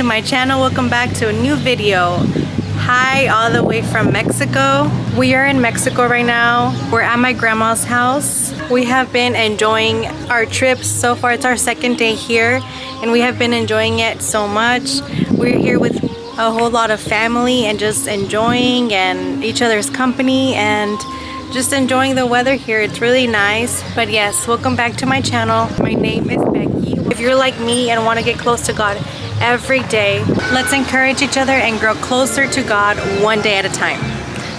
my channel. Welcome back to a new video. Hi, all the way from Mexico. We are in Mexico right now. We're at my grandma's house. We have been enjoying our trip so far. It's our second day here and we have been enjoying it so much. We're here with a whole lot of family and just enjoying and each other's company and just enjoying the weather here. It's really nice. But yes, welcome back to my channel. My name is Becky. If you're like me and want to get close to God every day, let's encourage each other and grow closer to God one day at a time.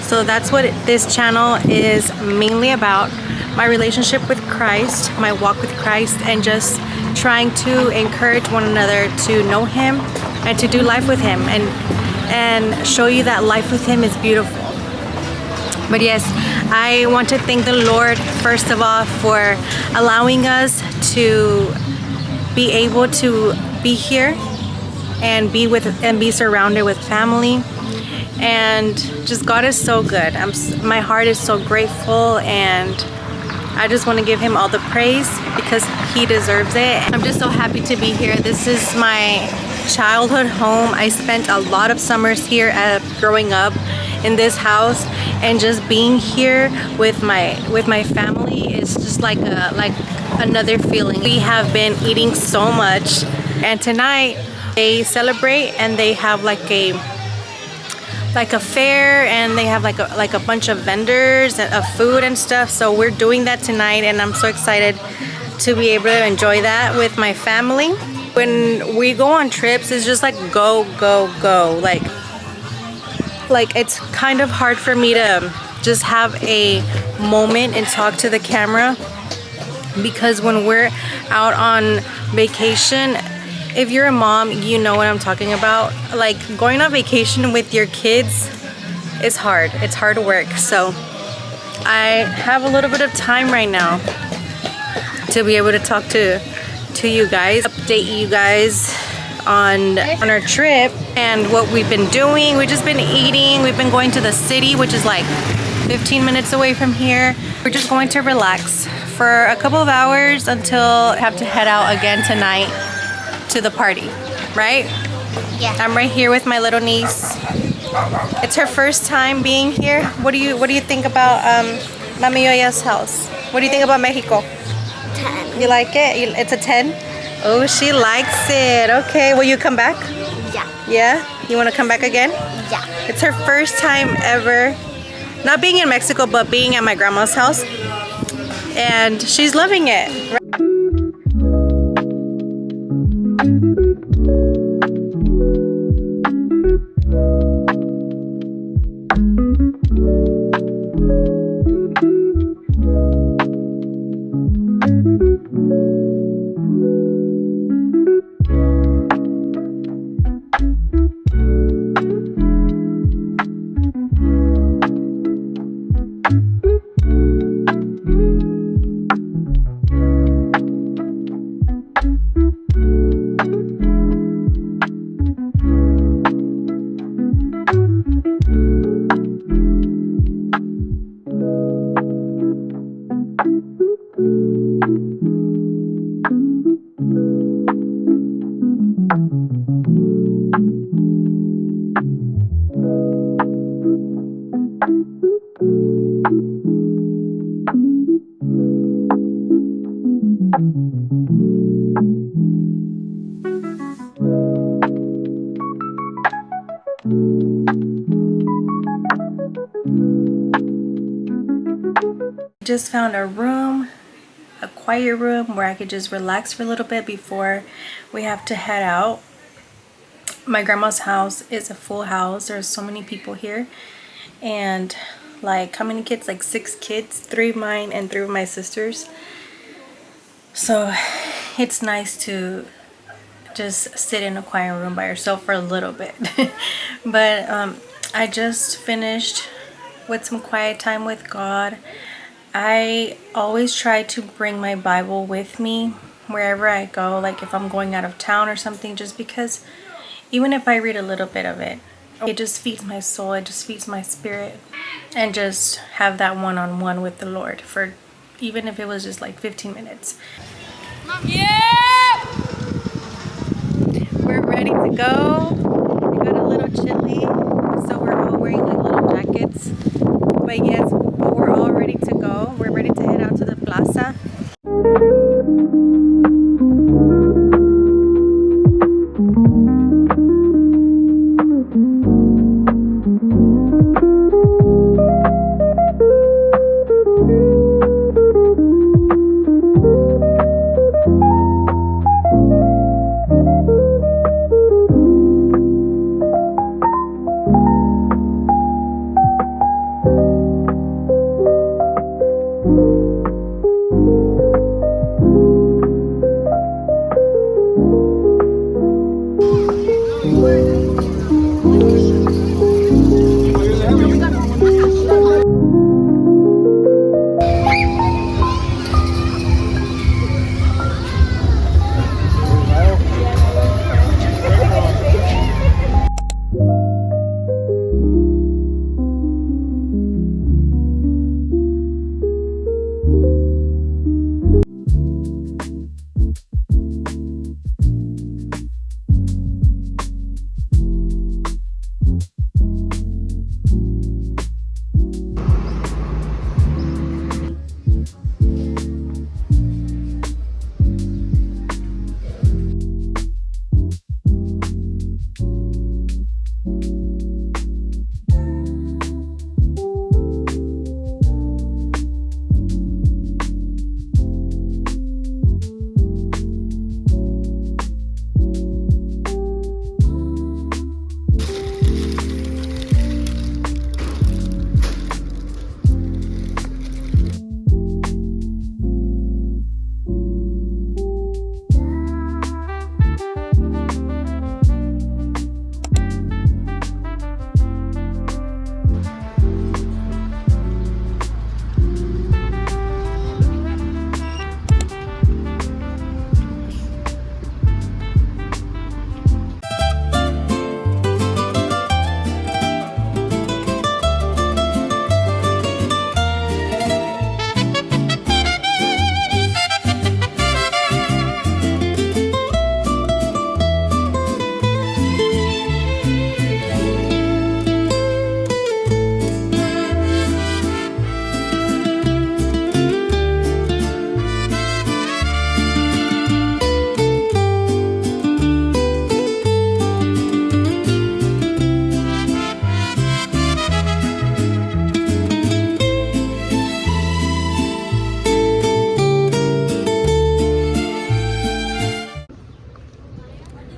So that's what this channel is mainly about. My relationship with Christ, my walk with Christ, and just trying to encourage one another to know Him and to do life with Him and show you that life with Him is beautiful. But yes, I want to thank the Lord first of all for allowing us to be able to be here and be surrounded with family. And just God is so good. My heart is so grateful and I just want to give Him all the praise because He deserves it. I'm just so happy to be here. This is my childhood home. I spent a lot of summers here growing up in this house, and just being here with my family is just like another feeling. We have been eating so much, and tonight they celebrate and they have like a fair, and they have like a bunch of vendors of food and stuff. So we're doing that tonight and I'm so excited to be able to enjoy that with my family. When we go on trips, it's just like go. Like it's kind of hard for me to just have a moment and talk to the camera, because when we're out on vacation, if you're a mom, you know what I'm talking about. Like going on vacation with your kids is hard. It's hard work. So I have a little bit of time right now to be able to talk to you guys, update you guys on our trip and what we've been doing. We've just been eating. We've been going to the city, which is like 15 minutes away from here. We're just going to relax for a couple of hours until I have to head out again tonight to the party, right? Yeah. I'm right here with my little niece. It's her first time being here. What do you think about Mami Yoya's house? What do you think about Mexico? 10. You like it? It's a 10? Oh, she likes it. Okay, will you come back? Yeah. Yeah? You want to come back again? Yeah. It's her first time ever, not being in Mexico, but being at my grandma's house. And she's loving it. Just found a room, a quiet room where I could just relax for a little bit before we have to head out. My grandma's house is a full house. There's so many people here, and like how many kids? Like 6 kids, 3 of mine and 3 of my sisters. So it's nice to just sit in a quiet room by yourself for a little bit. But I just finished with some quiet time with God. I always try to bring my Bible with me wherever I go, like if I'm going out of town or something, just because even if I read a little bit of it, it just feeds my soul, it just feeds my spirit, and just have that one-on-one with the Lord for even if it was just like 15 minutes. Yeah! We're ready to go. It got a little chilly, so we're all wearing like little jackets. But yes, we're all ready to go. We're ready to head out to the plaza.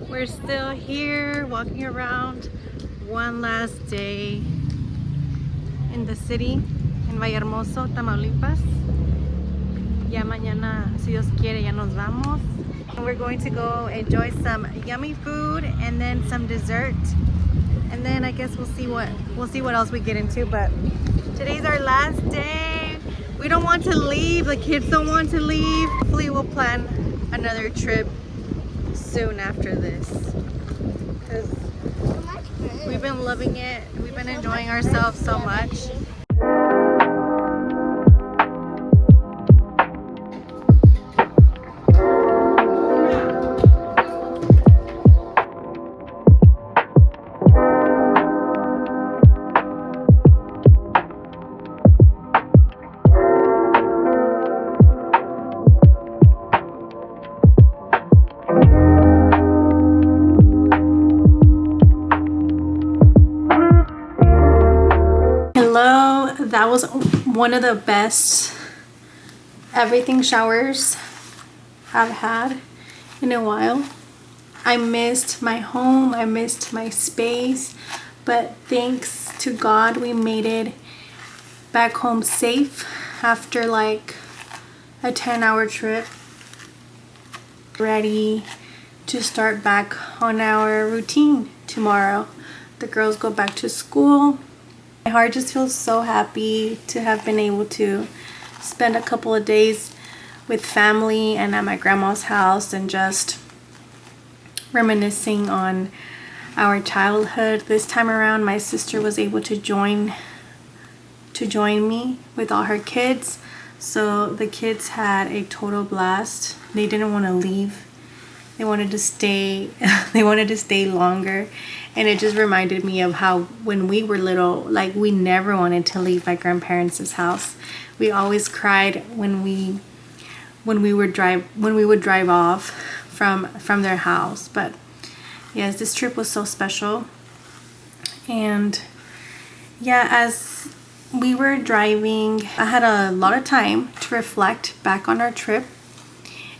We're still here walking around one last day in the city in Vallehermoso, Tamaulipas. Ya mañana, si Dios quiere, ya nos vamos. And we're going to go enjoy some yummy food and then some dessert. And then I guess we'll see what else we get into, but today's our last day. We don't want to leave. The kids don't want to leave. Hopefully we'll plan another trip soon after this, because we've been loving it. We've been enjoying ourselves so much. That was one of the best everything showers I've had in a while. I missed my home, I missed my space, but thanks to God we made it back home safe after like a 10-hour trip. Ready to start back on our routine tomorrow. The girls go back to school. My heart just feels so happy to have been able to spend a couple of days with family and at my grandma's house and just reminiscing on our childhood. This time around my sister was able to join me with all her kids, so the kids had a total blast. They didn't want to leave. They wanted to stay. They wanted to stay longer, and it just reminded me of how when we were little, like we never wanted to leave my grandparents' house. We always cried when we would drive off from their house. But yes, this trip was so special. And yeah, as we were driving, I had a lot of time to reflect back on our trip,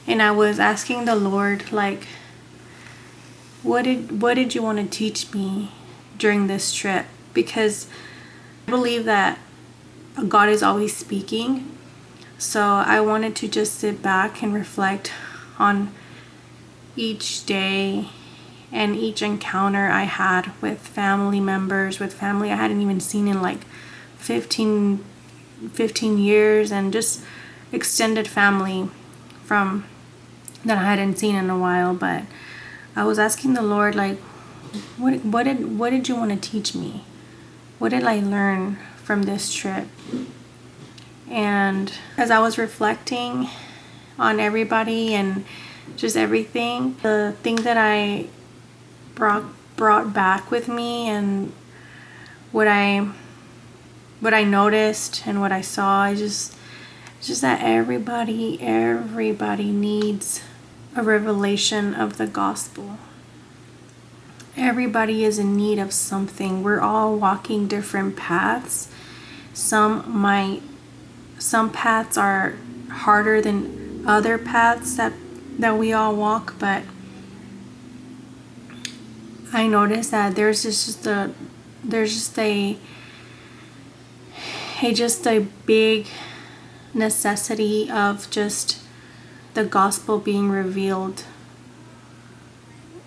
and I was asking the Lord, like, what did you want to teach me during this trip? Because I believe that God is always speaking. So I wanted to just sit back and reflect on each day and each encounter I had with family members, with family I hadn't even seen in like 15 years, and just extended family from that I hadn't seen in a while. But I was asking the Lord, like, what did you want to teach me? What did I learn from this trip? And as I was reflecting on everybody and just everything, the thing that I brought back with me, and what I noticed and what I saw, is just that everybody needs a revelation of the gospel. Everybody is in need of something. We're all walking different paths. Some paths are harder than other paths that we all walk, but I noticed that there's just a big necessity of just the gospel being revealed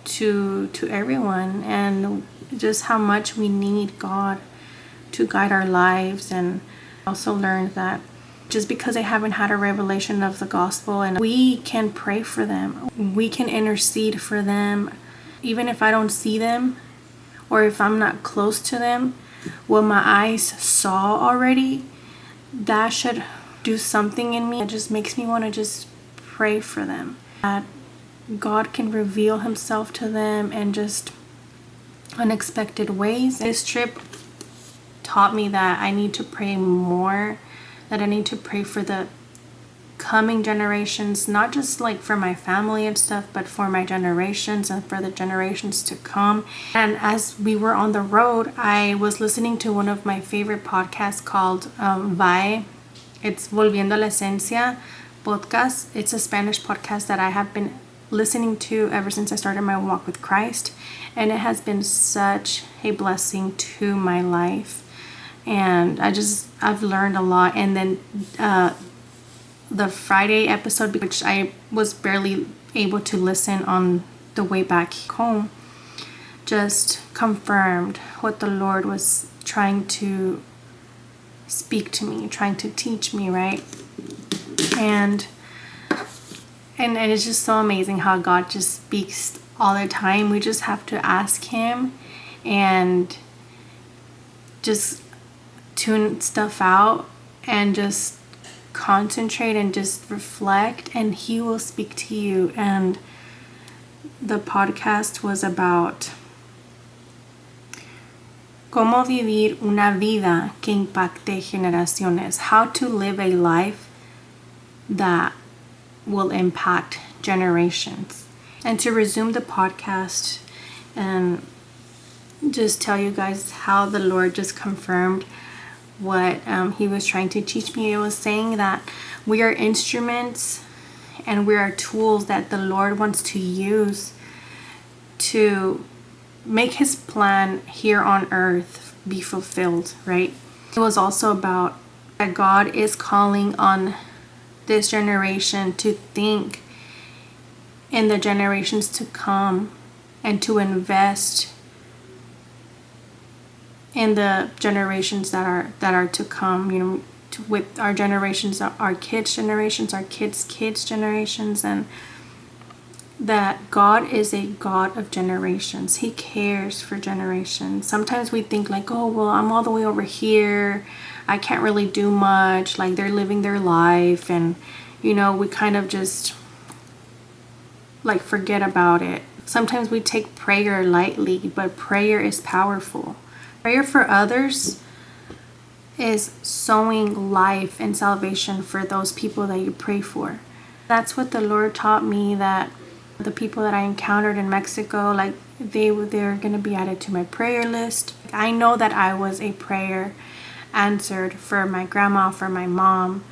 to everyone, and just how much we need God to guide our lives. And also learned that just because they haven't had a revelation of the gospel, and we can pray for them, we can intercede for them, even if I don't see them or if I'm not close to them. What my eyes saw already, that should do something in me. It just makes me want to just pray for them, that God can reveal himself to them in just unexpected ways. This trip taught me that I need to pray more, that I need to pray for the coming generations, not just like for my family and stuff, but for my generations and for the generations to come. And as we were on the road, I was listening to one of my favorite podcasts called VAE. It's Volviendo a la Esencia podcast. It's a Spanish podcast that I have been listening to ever since I started my walk with Christ, and it has been such a blessing to my life. And I've learned a lot. And then the Friday episode, which I was barely able to listen on the way back home, just confirmed what the Lord was trying to speak to me, trying to teach me, right? And it's just so amazing how God just speaks all the time. We just have to ask him and just tune stuff out and just concentrate and just reflect, and he will speak to you. And the podcast was about cómo vivir una vida que impacte generaciones, how to live a life that will impact generations. And to resume the podcast and just tell you guys how the Lord just confirmed what he was trying to teach me. It was saying that we are instruments and we are tools that the Lord wants to use to make his plan here on earth be fulfilled, right? It was also about that God is calling on this generation to think in the generations to come and to invest in the generations that are to come, you know, with our generations, our kids' generations, our kids' generations, and that God is a God of generations. He cares for generations. Sometimes we think like, oh, well, I'm all the way over here, I can't really do much, like they're living their life, and you know, we kind of just like forget about it. Sometimes we take prayer lightly, but prayer is powerful. Prayer for others is sowing life and salvation for those people that you pray for. That's what the Lord taught me, that the people that I encountered in Mexico, like they're going to be added to my prayer list. I know that I was a prayer answered for my grandma, for my mom,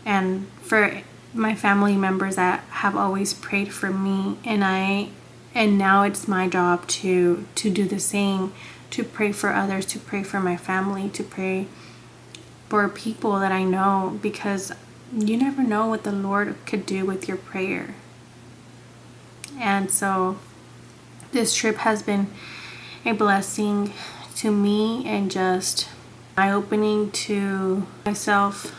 and for my family members that have always prayed for me. And now it's my job to do the same, to pray for others, to pray for my family, to pray for people that I know, because you never know what the Lord could do with your prayer. And so this trip has been a blessing to me and just eye-opening to myself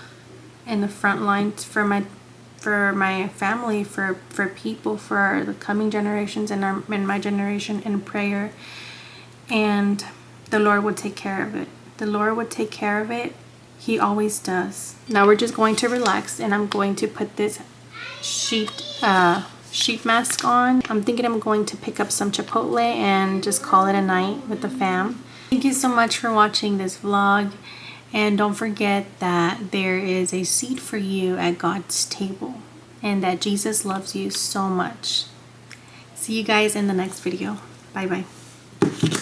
in the front lines for my family, for people, for the coming generations and my generation in prayer. And the Lord would take care of it. The Lord would take care of it. He always does. Now we're just going to relax, and I'm going to put this sheet mask on. I'm thinking I'm going to pick up some Chipotle and just call it a night with the fam. Thank you so much for watching this vlog, and don't forget that there is a seat for you at God's table and that Jesus loves you so much. See you guys in the next video. Bye bye.